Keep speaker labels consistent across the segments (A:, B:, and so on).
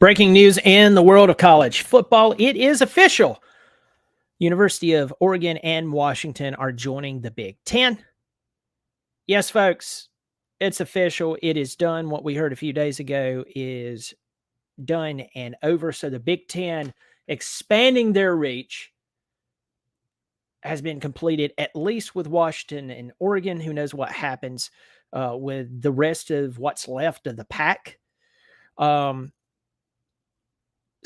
A: Breaking news in the world of college football. It is official. University of Oregon and Washington are joining the Big Ten. Yes, folks, it's official. It is done. What we heard a few days ago is done and over. So the Big Ten expanding their reach has been completed, at least with Washington and Oregon. Who knows what happens with the rest of what's left of the pack.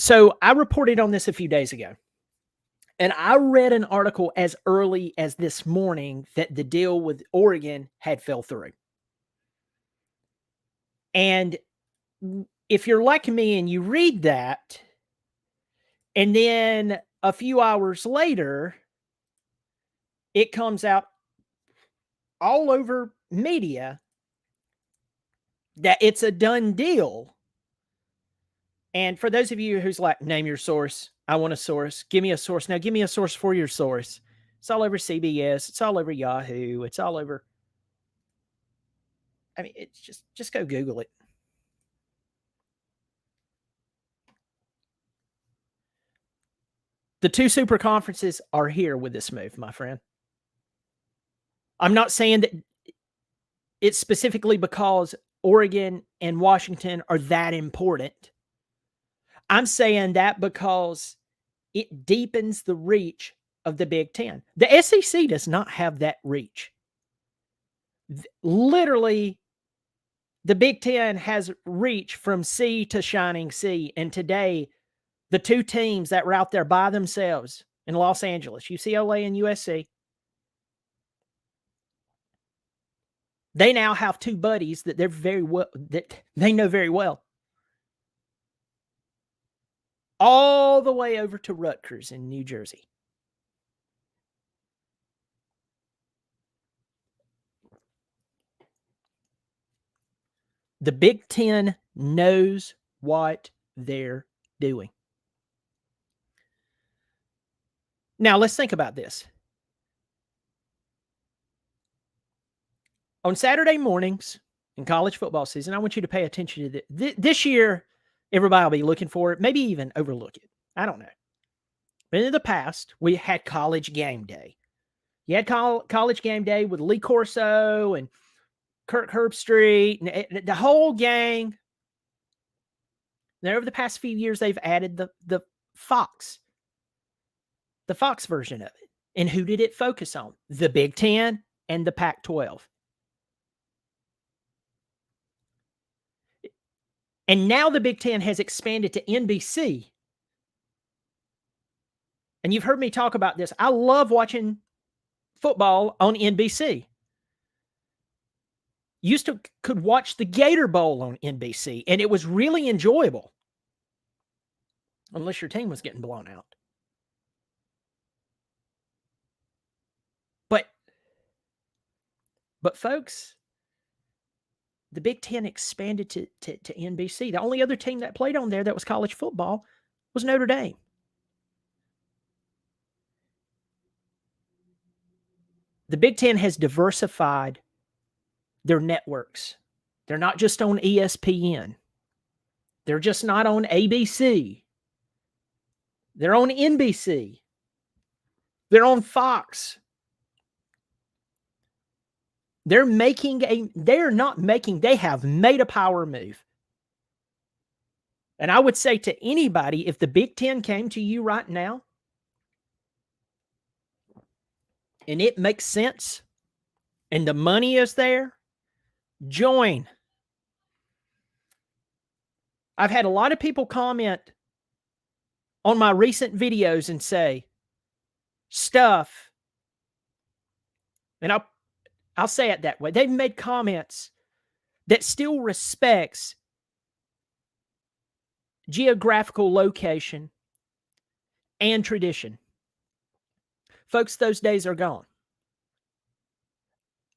A: So I reported on this a few days ago, and I read an article as early as this morning that the deal with Oregon had fell through. And if you're like me and you read that, and then a few hours later, it comes out all over media that it's a done deal. And for those of you who's like, name your source, I want a source, give me a source. Now give me a source for your source. It's all over CBS. It's all over Yahoo. It's all over. I mean, it's just go Google it. The two super conferences are here with this move, my friend. I'm not saying that it's specifically because Oregon and Washington are that important. I'm saying that because it deepens the reach of the Big Ten. The SEC does not have that reach. Literally, the Big Ten has reach from sea to shining sea. And today, the two teams that were out there by themselves in Los Angeles, UCLA and USC, they now have two buddies that they know very well. All the way over to Rutgers in New Jersey. The Big Ten knows what they're doing. Now, let's think about this. On Saturday mornings in college football season, I want you to pay attention to this year. Everybody will be looking for it, maybe even overlook it. I don't know. But in the past, we had college game day. You had college game day with Lee Corso and Kirk Herbstreit and the whole gang. Now, over the past few years, they've added the Fox version of it. And who did it focus on? The Big Ten and the Pac-12. And now the Big Ten has expanded to NBC. And you've heard me talk about this. I love watching football on NBC. Could watch the Gator Bowl on NBC, and it was really enjoyable. Unless your team was getting blown out. But folks, the Big Ten expanded to NBC. The only other team that played on there that was college football was Notre Dame. The Big Ten has diversified their networks. They're not just on ESPN. They're just not on ABC. They're on NBC. They're on Fox. They have made a power move. And I would say to anybody, if the Big Ten came to you right now, and it makes sense, and the money is there, join. I've had a lot of people comment on my recent videos and say stuff, and I'll say it that way. They've made comments that still respects geographical location and tradition. Folks, those days are gone.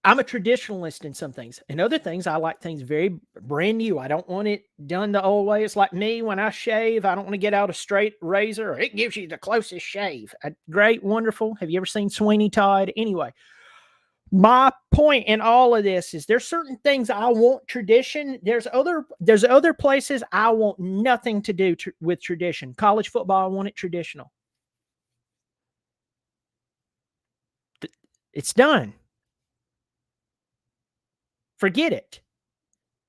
A: I'm a traditionalist in some things. In other things, I like things very brand new. I don't want it done the old way. It's like me when I shave. I don't want to get out a straight razor. It gives you the closest shave. Great, wonderful. Have you ever seen Sweeney Todd? Anyway, My point in all of this is there's certain things I want tradition. There's other places I want nothing to do with tradition. College football, I want it traditional. It's done. Forget it.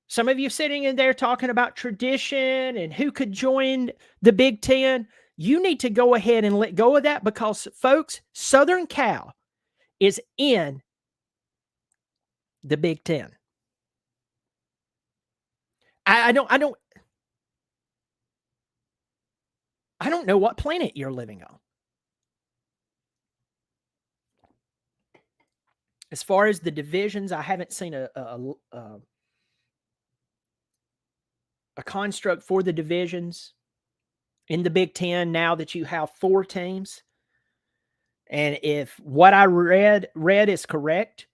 A: Some of you sitting in there talking about tradition and who could join the Big Ten. You need to go ahead and let go of that because, folks, Southern Cal is in the Big Ten. I don't know what planet you're living on. As far as the divisions, I haven't seen a construct for the divisions in the Big Ten now that you have 4 teams. And if what I read is correct,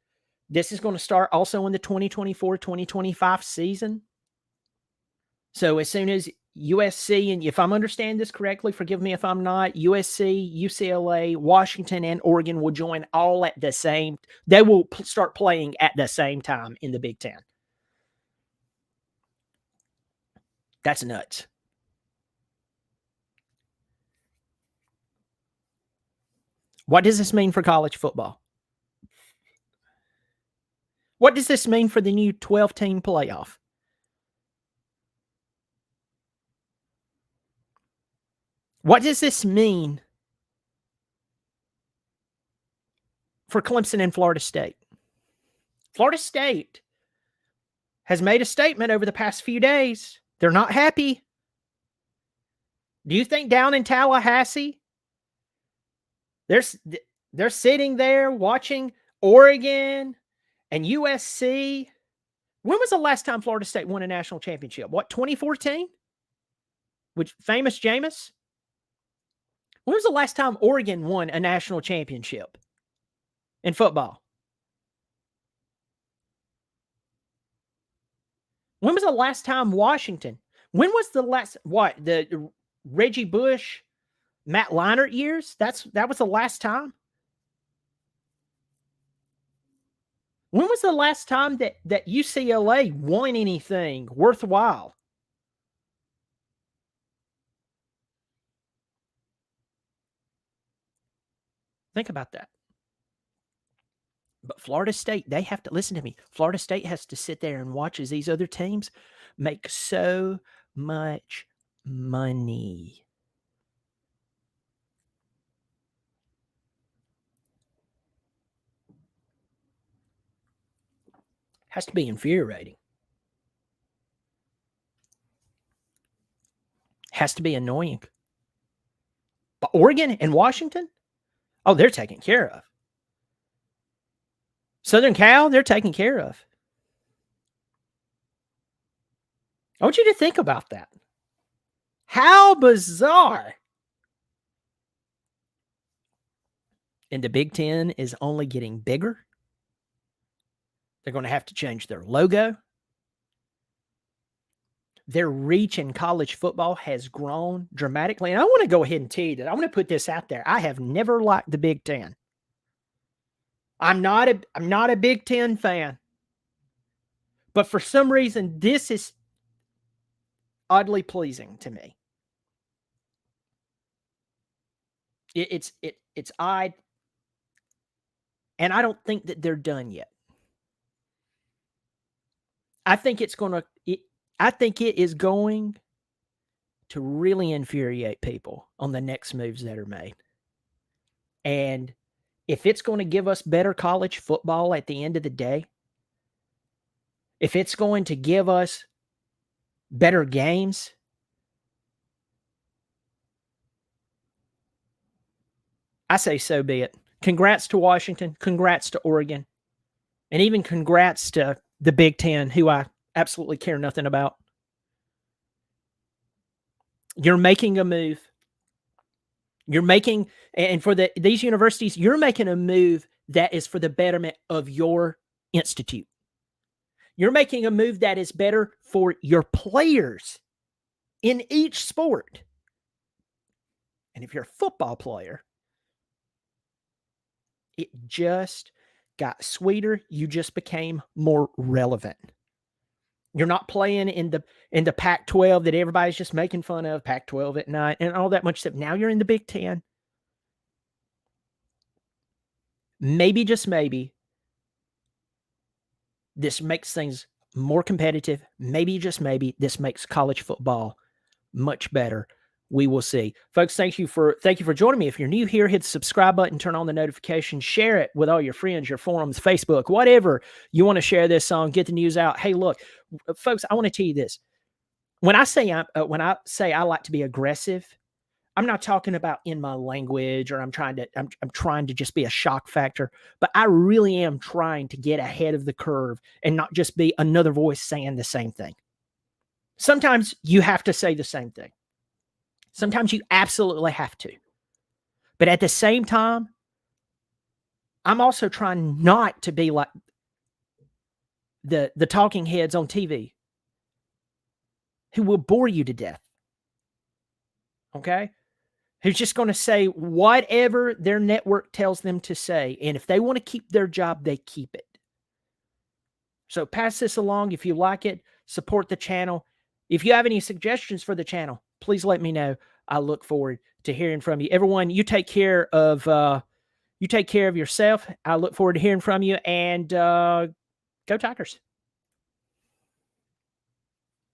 A: this is going to start also in the 2024-2025 season. So as soon as USC, and if I'm understanding this correctly, forgive me if I'm not, USC, UCLA, Washington, and Oregon will join all at the same. They will start playing at the same time in the Big Ten. That's nuts. What does this mean for college football? What does this mean for the new 12-team playoff? What does this mean for Clemson and Florida State? Florida State has made a statement over the past few days. They're not happy. Do you think down in Tallahassee, they're sitting there watching Oregon and USC? When was the last time Florida State won a national championship? What, 2014? With famous Jameis? When was the last time Oregon won a national championship in football? When was the last time Washington? When was the last, the Reggie Bush, Matt Leinart years? That was the last time? When was the last time that UCLA won anything worthwhile? Think about that. But Florida State, they have to listen to me. Florida State has to sit there and watch as these other teams make so much money. Has to be infuriating. Has to be annoying. But Oregon and Washington, oh, they're taken care of. Southern Cal, they're taken care of. I want you to think about that. How bizarre. And the Big Ten is only getting bigger. They're going to have to change their logo. Their reach in college football has grown dramatically. And I want to go ahead and tell you that. I want to put this out there. I have never liked the Big Ten. I'm not a Big Ten fan. But for some reason, this is oddly pleasing to me. It's odd. And I don't think that they're done yet. I think it is going to really infuriate people on the next moves that are made. And if it's going to give us better college football at the end of the day, if it's going to give us better games, I say so be it. Congrats to Washington. Congrats to Oregon. And even congrats to the Big Ten, who I absolutely care nothing about. You're making a move. You're making, and for these universities, you're making a move that is for the betterment of your institute. You're making a move that is better for your players in each sport. And if you're a football player, it just got sweeter. You just became more relevant. You're not playing in the Pac-12 that everybody's just making fun of, Pac-12 at night, and all that much stuff. Now you're in the Big Ten. Maybe, just maybe, this makes things more competitive. Maybe, just maybe, this makes college football much better. We will see. Folks, thank you for joining me. If you're new here, hit the subscribe button, turn on the notifications, share it with all your friends, your forums, Facebook, whatever you want to share this on, get the news out. Hey, look, folks, I want to tell you this. When I say I like to be aggressive, I'm not talking about in my language or I'm trying to just be a shock factor, but I really am trying to get ahead of the curve and not just be another voice saying the same thing. Sometimes you have to say the same thing. Sometimes you absolutely have to. But at the same time, I'm also trying not to be like the talking heads on TV who will bore you to death. Okay? Who's just going to say whatever their network tells them to say. And if they want to keep their job, they keep it. So pass this along if you like it. Support the channel. If you have any suggestions for the channel, please let me know. I look forward to hearing from you. Everyone, you take care of yourself. I look forward to hearing from you, and go Tigers.